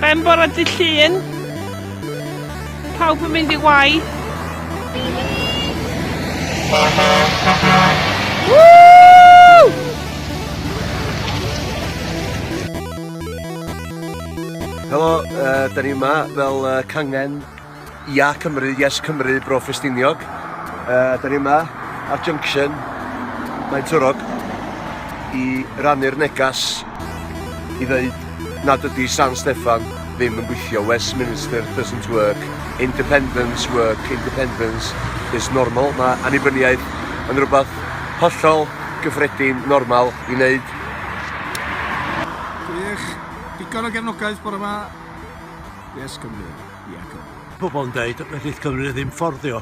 Ben bore dydd Llun. Pawb yn mynd I waith. Woo! Helo, da ni yma fel cangen YesCymru Bro Ffestiniog. Da ni yma ar junction Mae'n Twrog I rannu'r negas I ddeud nad ydi San Steffan ddim yn gweithio. Westminster doesn't work. Independence is normal. Mae annibyniaeth yn rhywbeth hollol gyffredin, normal I wneud. Gwych, digon o gefnogaeth bore yma. YesCymru, Ia Cymru. Pobl yn dweud, Dydd Cymru ddim fforddio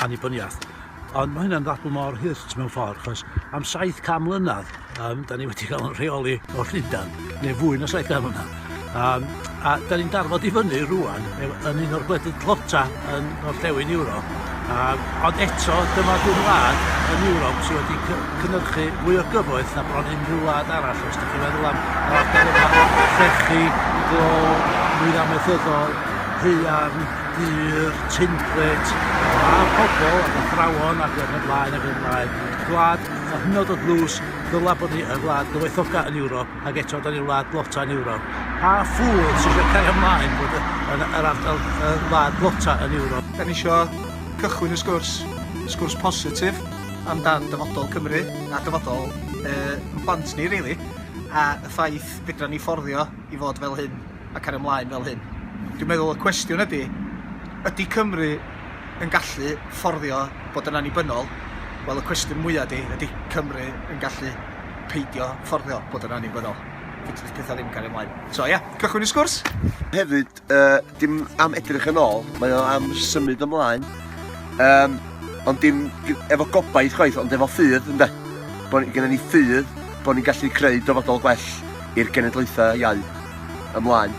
annibyniaeth. Ond mae hynna'n ddadl mor hirt mewn ffordd, achos am 700 mlynedd, da ni wedi cael yn rheoli o'r Llundain, neu fwy na 700 mlynedd. A da ni'n darfod I fyny rwan, yn un o'r gwledydd clota yn orllewin Ewrop. Ond eto, dyma dwi'n wlad yn Ewrop sydd wedi cynhyrchu mwy o gyfoeth na bron unrhyw wlad arall. Os ydych chi'n meddwl am yr ardal yma, llechi, glo, mwy amaethyddol, haearn, dyr, tinblet, a pobl ac athrawon ac yn y blaen. Gwlad a hynod o ddlws, ddylai bod ni yn wlad gyfoethoga yn Ewrop, ac eto da ni'n wlad glota yn Ewrop. A ffwl sy'n eisiau cario ymlaen bod yr ardal wlad glota yn Ewrop. Da ni isio cychwyn y sgwrs positif amdan dyfodol Cymru a dyfodol plant ni, rili, a y ffaith fedra ni fforddio I fod fel hyn a cario ymlaen fel hyn. Dwi'n meddwl y cwestiwn ydy Cymru yn gallu fforddio bod yn annibynnol? Wel, y cwestiwn mwyaf ydy Cymru yn gallu peidio fforddio bod yn annibynnol? Fydd pethau ddim cario ymlaen. So, ia, cychwyn y sgwrs. Hefyd, dim am edrych yn ôl, mae o am symud ymlaen. Ond dim efo gobaith chwaith, ond efo ffydd, ynde? Gennym ni ffydd bod ni'n gallu creu dyfodol gwell i'r genedlaethau iau ymlaen.